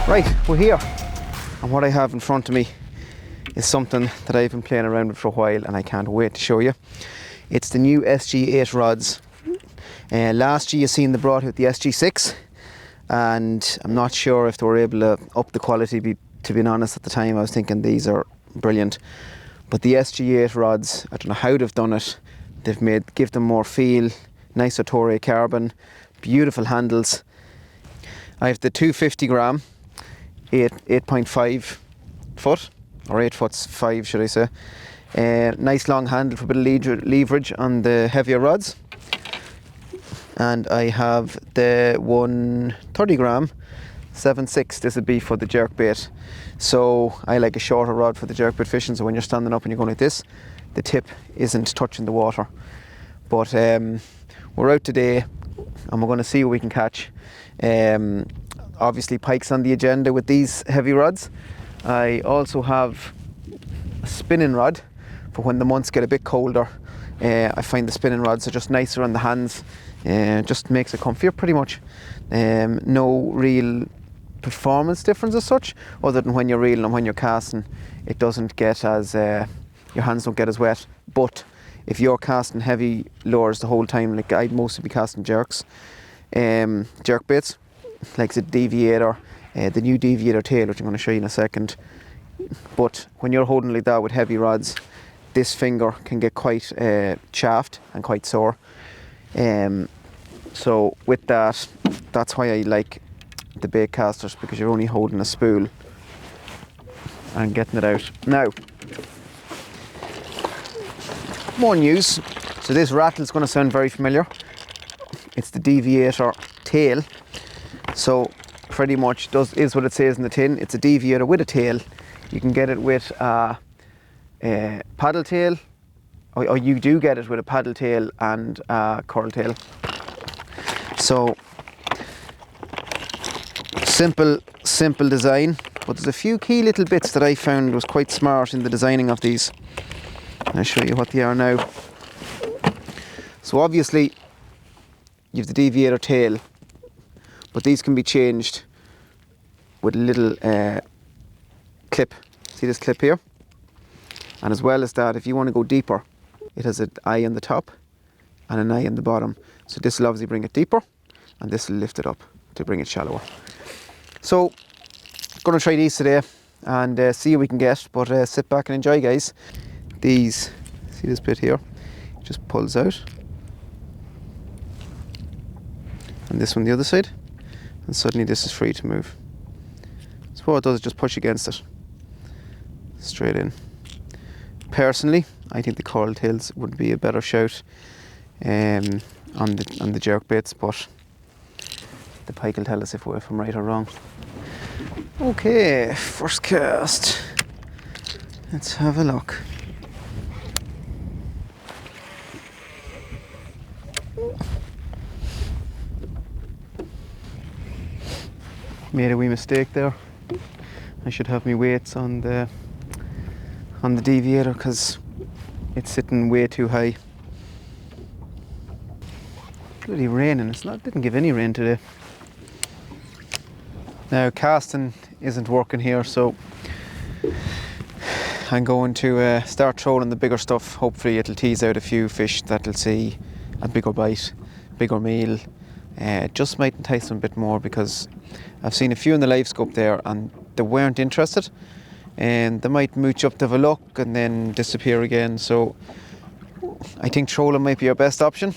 Right, we're here, and what I have in front of me is something that I've been playing around with for a while and I can't wait to show you. It's the new SG8 rods. Last year you seen they brought out the SG6, and I'm not sure if they were able to up the quality. To be honest, at the time I was thinking these are brilliant, but the SG8 rods, I don't know how they've done it. They've give them more feel, nicer Toray carbon, beautiful handles. I have the 250 gram 8.5 foot, or 8 foot 5 should I say. Nice long handle for a bit of leverage on the heavier rods. And I have the 130 gram 7.6. This would be for the jerkbait. So I like a shorter rod for the jerkbait fishing, so when you're standing up and you're going like this, the tip isn't touching the water. But we're out today and we're going to see what we can catch. Obviously pike's on the agenda with these heavy rods. I also have a spinning rod for when the months get a bit colder. I find the spinning rods are just nicer on the hands, just makes it comfier pretty much. No real performance difference as such, other than when you're reeling and when you're casting, it doesn't get as, your hands don't get as wet. But if you're casting heavy lures the whole time, like I'd mostly be casting jerk baits, like the Deviator, the new Deviator tail, which I'm going to show you in a second. But when you're holding like that with heavy rods, this finger can get quite chaffed and quite sore. So with that, that's why I like the bait casters, because you're only holding a spool and getting it out. Now, more news. So this rattle is going to sound very familiar. It's the Deviator tail. So pretty much is what it says in the tin. It's a Deviator with a tail. You can get it with a paddle tail, or you do get it with a paddle tail and a curl tail. So simple design, but there's a few key little bits that I found was quite smart in the designing of these. I'll show you what they are now. So obviously you have the Deviator tail, but these can be changed with a little clip. See this clip here? And as well as that, if you want to go deeper, it has an eye on the top and an eye on the bottom. So this will obviously bring it deeper, and this will lift it up to bring it shallower. So going to try these today and see what we can get, but sit back and enjoy, guys. These, see this bit here, just pulls out, and this one the other side, and suddenly this is free to move. So what it does is just push against it straight in. Personally, I think the coral tails would be a better shout on the jerk baits, but the pike will tell us if I'm right or wrong. Okay, first cast. Let's have a look. Made a wee mistake there. I should have my weights on the Deviator because it's sitting way too high. Bloody raining. Didn't give any rain today. Now casting isn't working here, so I'm going to start trolling the bigger stuff. Hopefully it'll tease out a few fish that'll see a bigger bite, bigger meal. It just might entice them a bit more, because I've seen a few in the live scope there and they weren't interested, and they might mooch up to have a look and then disappear again. So I think trolling might be our best option.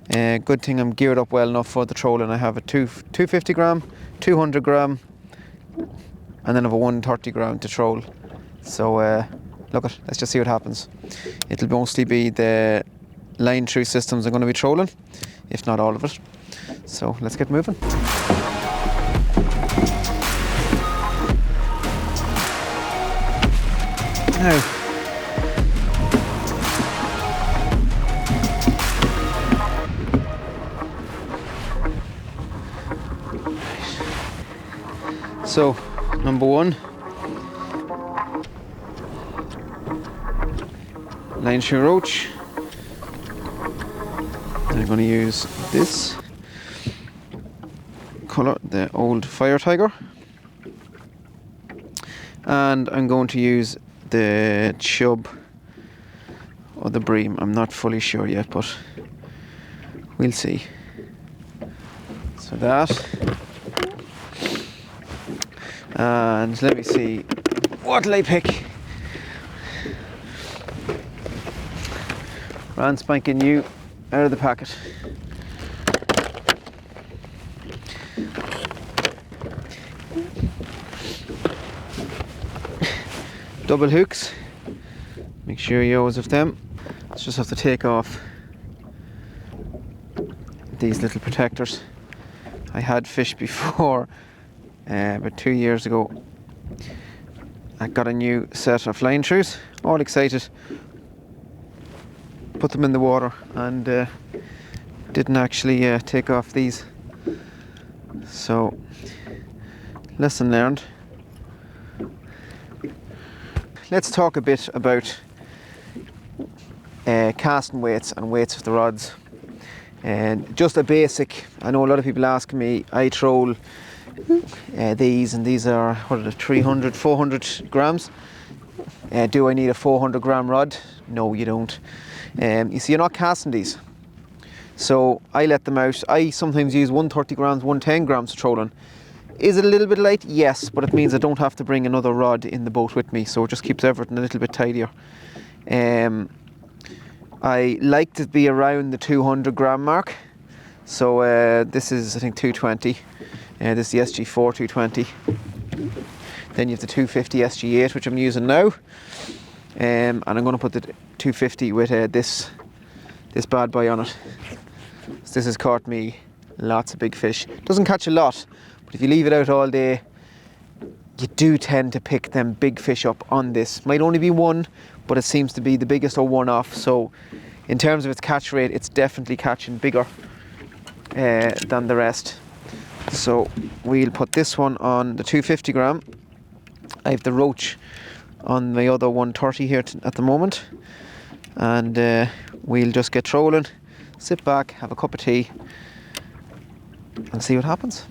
Good thing I'm geared up well enough for the trolling. I have a 250 gram, 200 gram, and then I have a 130 gram to troll. So let's just see what happens. It'll mostly be the line through systems I'm going to be trolling, if not all of it. So let's get moving. Now, so number one, line through roach. I'm going to use this colour, the old Fire Tiger, and I'm going to use the chub or the bream. I'm not fully sure yet, but we'll see. So that, and let me see, what'll I pick? Brand spanking new out of the packet. Double hooks, make sure you always have them. Let's just have to take off these little protectors. I had fish before, about 2 years ago. I got a new set of line throughs, all excited. Put them in the water and didn't actually take off these. So, lesson learned. Let's talk a bit about casting weights and weights of the rods. And just a basic, I know a lot of people ask me, I troll these, and these are, what are they, 300, 400 grams. Do I need a 400 gram rod? No, you don't. You see, you're not casting these. So I let them out. I sometimes use 130 grams, 110 grams trolling. Is it a little bit light? Yes, but it means I don't have to bring another rod in the boat with me, so it just keeps everything a little bit tidier. I like to be around the 200 gram mark. So this is, I think, 220. This is the SG4 220. Then you have the 250 SG8, which I'm using now. And I'm going to put the 250 with this bad boy on it. So this has caught me lots of big fish. Doesn't catch a lot, but if you leave it out all day, you do tend to pick them big fish up on this. Might only be one, but it seems to be the biggest or one off. So in terms of its catch rate, it's definitely catching bigger than the rest. So we'll put this one on the 250 gram. I have the roach on my other 130 here at the moment, and we'll just get trolling, sit back, have a cup of tea and see what happens.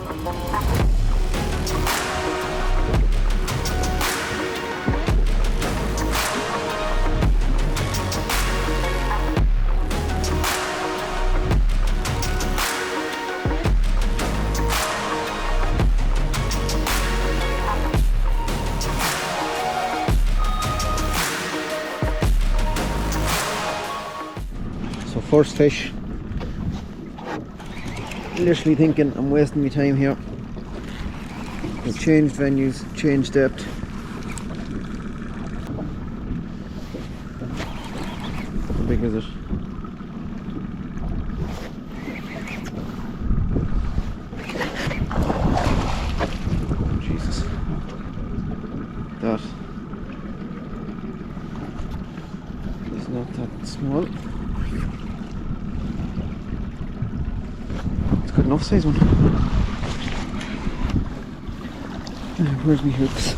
First fish. Literally thinking I'm wasting my time here. We've changed venues, changed depth. How big is it? Oh, Jesus. That is not that small. Good enough size one. Where's my hooks?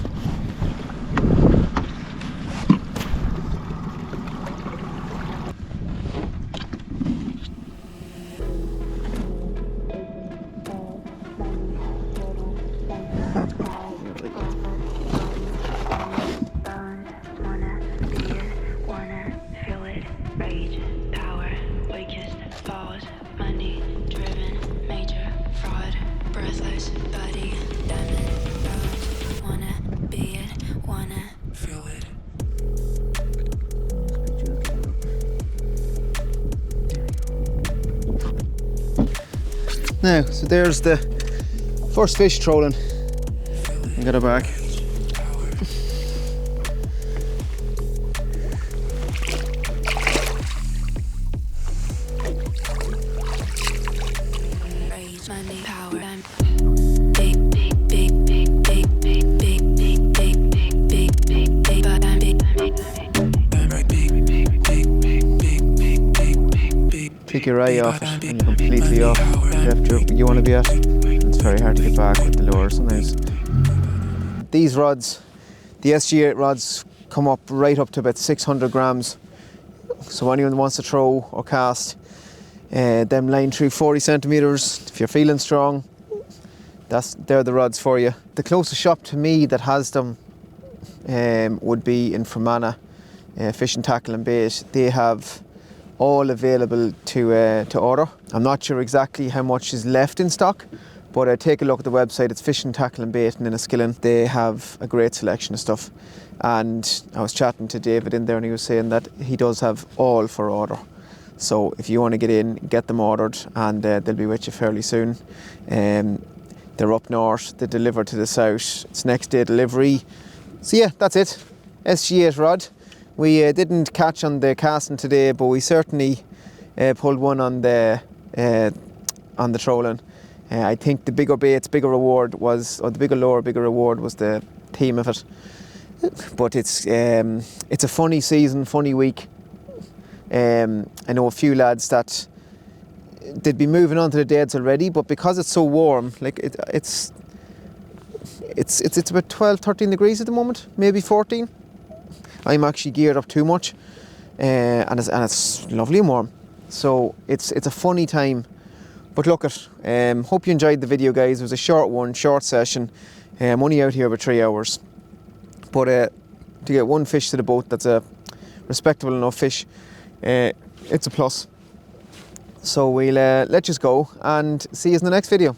Now, so there's the first fish trolling. I got it back. take your eye off it and you're completely off the depth you want to be at. It's very hard to get back with the lure sometimes. These rods, the SG8 rods, come up right up to about 600 grams. So anyone wants to throw or cast them line through 40 centimeters, if you're feeling strong, they're the rods for you. The closest shop to me that has them would be in Fermanagh, Fishing, Tackle and Bait. They have all available to order. I'm not sure exactly how much is left in stock, but take a look at the website. It's Fishing, Tackle and Bait in Enniskillen. They have a great selection of stuff. And I was chatting to David in there and he was saying that he does have all for order. So if you want to get in, get them ordered and they'll be with you fairly soon. They're up north, they deliver to the south. It's next day delivery. So yeah, that's it. SG8 rod. We didn't catch on the casting today, but we certainly pulled one on the trolling. I think the bigger baits, bigger reward was, or the bigger lure, bigger reward was the theme of it. But it's a funny season, funny week. I know a few lads that they'd be moving on to the deads already, but because it's so warm, like it's about 12, 13 degrees at the moment, maybe 14. I'm actually geared up too much, and it's lovely and warm. So it's a funny time. But look hope you enjoyed the video, guys. It was a short one, short session. I'm only out here for 3 hours. But to get one fish to the boat that's a respectable enough fish, it's a plus. So we'll let you go and see you in the next video.